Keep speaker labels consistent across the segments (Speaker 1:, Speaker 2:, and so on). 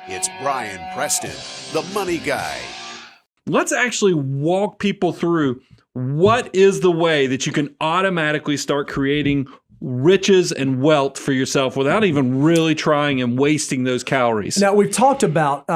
Speaker 1: It's Brian Preston, the Money Guy.
Speaker 2: Let's actually walk people through what is the way that you can automatically start creating riches and wealth for yourself without even really trying and wasting those calories.
Speaker 3: Now, we've talked about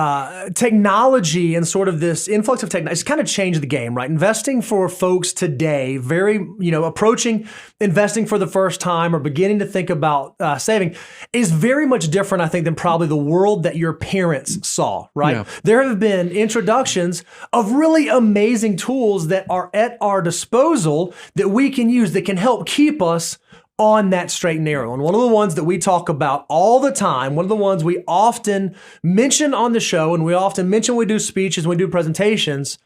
Speaker 3: technology and sort of this influx of technology. It's kind of changed the game, right? Investing for folks today, approaching investing for the first time or beginning to think about saving is very much different, I think, than probably the world that your parents saw, right? Yeah. There have been introductions of really amazing tools that are at our disposal that we can use that can help keep us on that straight and narrow. And one of the ones that we talk about all the time, one of the ones we often mention on the show, and we often mention when we do speeches, when we do presentations,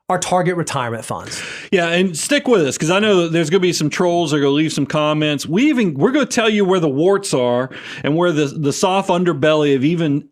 Speaker 3: are target retirement funds.
Speaker 2: Yeah, and stick with us because I know there's going to be some trolls that are going to leave some comments. We're going to tell you where the warts are and where the soft underbelly of even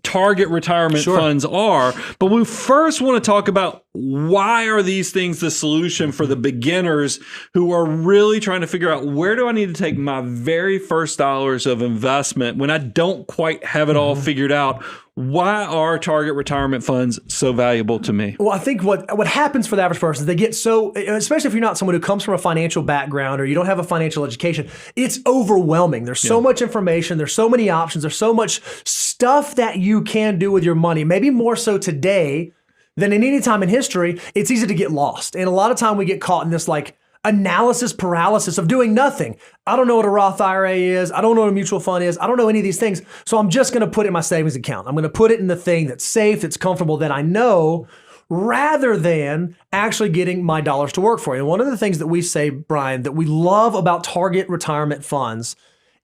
Speaker 2: target retirement funds are. But we first want to talk about why are these things the solution for the beginners who are really trying to figure out where do I need to take my very first dollars of investment when I don't quite have it all figured out. Why are target retirement funds so valuable to me?
Speaker 3: Well, I think what happens for the average person is they get so, especially if you're not someone who comes from a financial background or you don't have a financial education, it's overwhelming. There's so much information. There's so many options. There's so much stuff that you can do with your money, maybe more so today than in any time in history. It's easy to get lost. And a lot of time we get caught in this analysis paralysis of doing nothing. I don't know what a Roth IRA is. I don't know what a mutual fund is. I don't know any of these things. So I'm just going to put it in my savings account. I'm going to put it in the thing that's safe, that's comfortable, that I know, rather than actually getting my dollars to work for you. And one of the things that we say, Brian, that we love about target retirement funds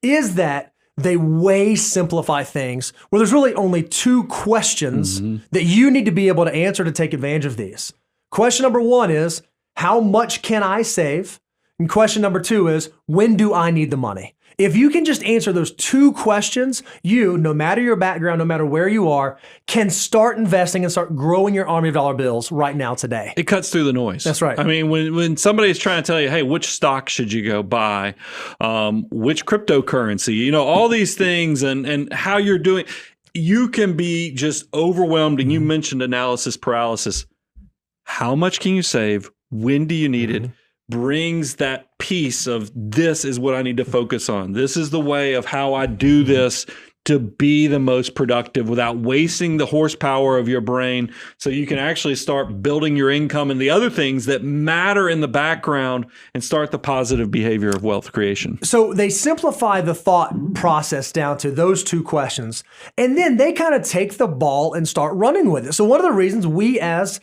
Speaker 3: is that they way simplify things where there's really only two questions that you need to be able to answer to take advantage of these. Question number one is, how much can I save? And question number two is, when do I need the money? If you can just answer those two questions, you, no matter your background, no matter where you are, can start investing and start growing your army of dollar bills right now today.
Speaker 2: It cuts through the noise.
Speaker 3: That's right.
Speaker 2: I mean, when somebody's trying to tell you, hey, which stock should you go buy? Which cryptocurrency? All these things and how you're doing, you can be just overwhelmed. And you mentioned analysis paralysis. How much can you save? When do you need it? Brings that piece of this is what I need to focus on. This is the way of how I do this to be the most productive without wasting the horsepower of your brain so you can actually start building your income and the other things that matter in the background and start the positive behavior of wealth creation. So
Speaker 3: they simplify the thought process down to those two questions, and then they kind of take the ball and start running with it. So one of the reasons we as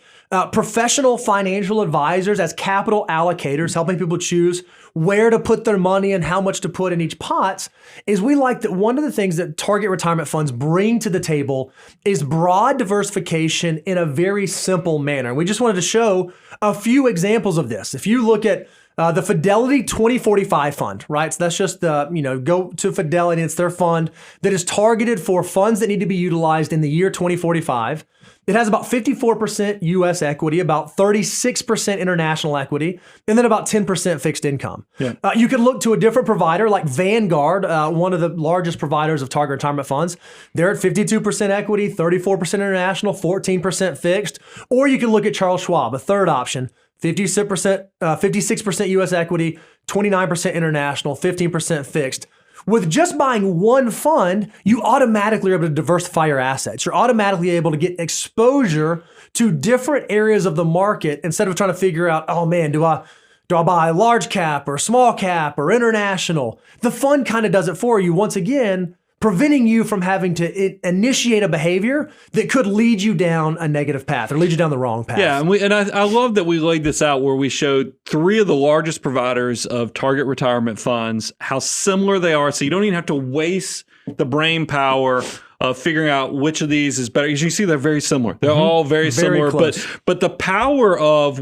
Speaker 3: professional financial advisors, as capital allocators, helping people choose where to put their money and how much to put in each pot, is we like that one of the things that target retirement funds bring to the table is broad diversification in a very simple manner. We just wanted to show a few examples of this. If you look at the Fidelity 2045 fund, right? So that's just go to Fidelity. It's their fund that is targeted for funds that need to be utilized in the year 2045. It has about 54% U.S. equity, about 36% international equity, and then about 10% fixed income. Yeah. You could look to a different provider like Vanguard, one of the largest providers of target retirement funds. They're at 52% equity, 34% international, 14% fixed. Or you can look at Charles Schwab, a third option, 56% U.S. equity, 29% international, 15% fixed. With just buying one fund, you automatically are able to diversify your assets. You're automatically able to get exposure to different areas of the market instead of trying to figure out, oh man, do I buy large cap or small cap or international? The fund kind of does it for you, once again, preventing you from having to initiate a behavior that could lead you down a negative path or lead you down the wrong path.
Speaker 2: Yeah, and I love that we laid this out where we showed three of the largest providers of target retirement funds, how similar they are. So you don't even have to waste the brain power of figuring out which of these is better. As you see, they're very similar. They're all very similar.
Speaker 3: Close.
Speaker 2: But the power of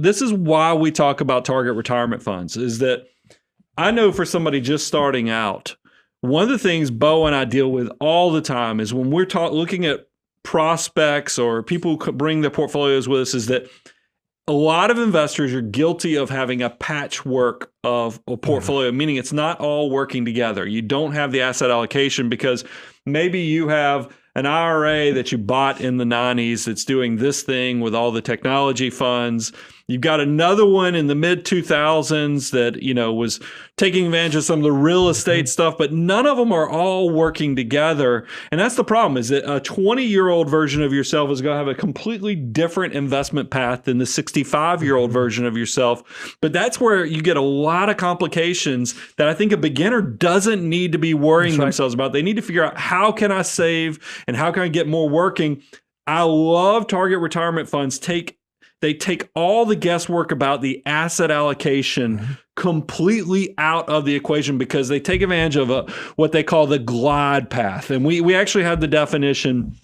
Speaker 2: this is why we talk about target retirement funds, is that I know for somebody just starting out, one of the things Bo and I deal with all the time is when we're looking at prospects or people who bring their portfolios with us, is that a lot of investors are guilty of having a patchwork of a portfolio, meaning it's not all working together. You don't have the asset allocation because maybe you have an IRA that you bought in the 90s that's doing this thing with all the technology funds. You've got another one in the mid 2000s that, was taking advantage of some of the real estate stuff, but none of them are all working together. And that's the problem, is that a 20-year-old version of yourself is going to have a completely different investment path than the 65-year-old version of yourself. But that's where you get a lot of complications that I think a beginner doesn't need to be worrying themselves about. They need to figure out, how can I save and how can I get more working? I love target retirement funds. They take all the guesswork about the asset allocation completely out of the equation, because they take advantage of what they call the glide path. And we actually have the definition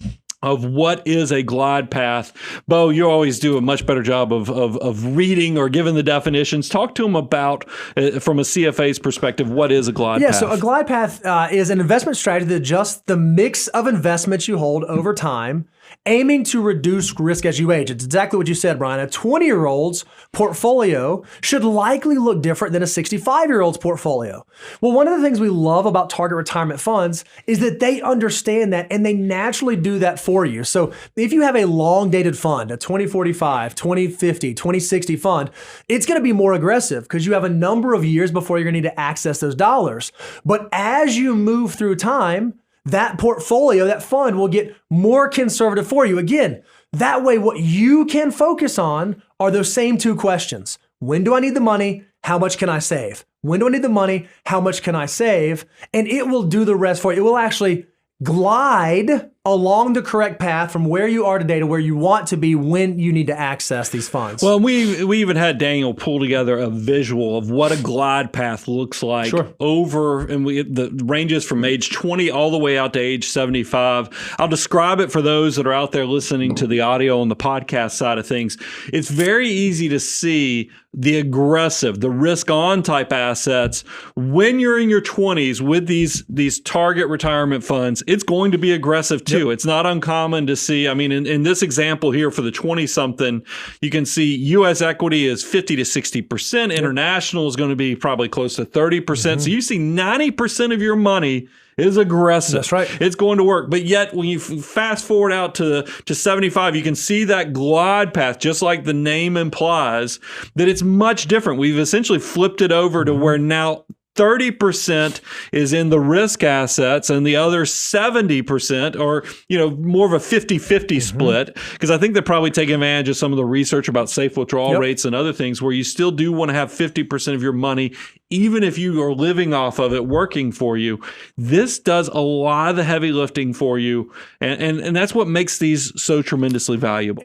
Speaker 2: of what is a glide path. Bo, you always do a much better job of reading or giving the definitions. Talk to them about, from a CFA's perspective, what is a glide path?
Speaker 3: Yeah, so a glide path is an investment strategy that adjusts the mix of investments you hold over time, aiming to reduce risk as you age. It's exactly what you said, Brian. A 20-year-old's portfolio should likely look different than a 65-year-old's portfolio. Well, one of the things we love about target retirement funds is that they understand that, and they naturally do that for you. So if you have a long-dated fund, a 2045, 2050, 2060 fund, it's going to be more aggressive because you have a number of years before you're going to need to access those dollars. But as you move through time, that portfolio, that fund will get more conservative for you. Again, that way what you can focus on are those same two questions. When do I need the money? How much can I save? When do I need the money? How much can I save? And it will do the rest for you. It will actually glide along the correct path from where you are today to where you want to be when you need to access these funds.
Speaker 2: Well, we even had Daniel pull together a visual of what a glide path looks like over, and the ranges from age 20 all the way out to age 75. I'll describe it for those that are out there listening to the audio on the podcast side of things. It's very easy to see the aggressive, the risk-on type assets when you're in your 20s with these target retirement funds. It's going to be aggressive too. It's not uncommon to see. I mean, in this example here for the 20-something, you can see U.S. equity is 50 to 60%. International is going to be probably close to 30%. So you see 90% of your money is aggressive.
Speaker 3: That's right.
Speaker 2: It's going to work. But yet, when you fast forward out to 75, you can see that glide path, just like the name implies, that it's much different. We've essentially flipped it over to where now 30% is in the risk assets and the other 70%, or, more of a 50-50 split, because I think they're probably taking advantage of some of the research about safe withdrawal rates and other things where you still do want to have 50% of your money, even if you are living off of it, working for you. This does a lot of the heavy lifting for you. And that's what makes these so tremendously valuable.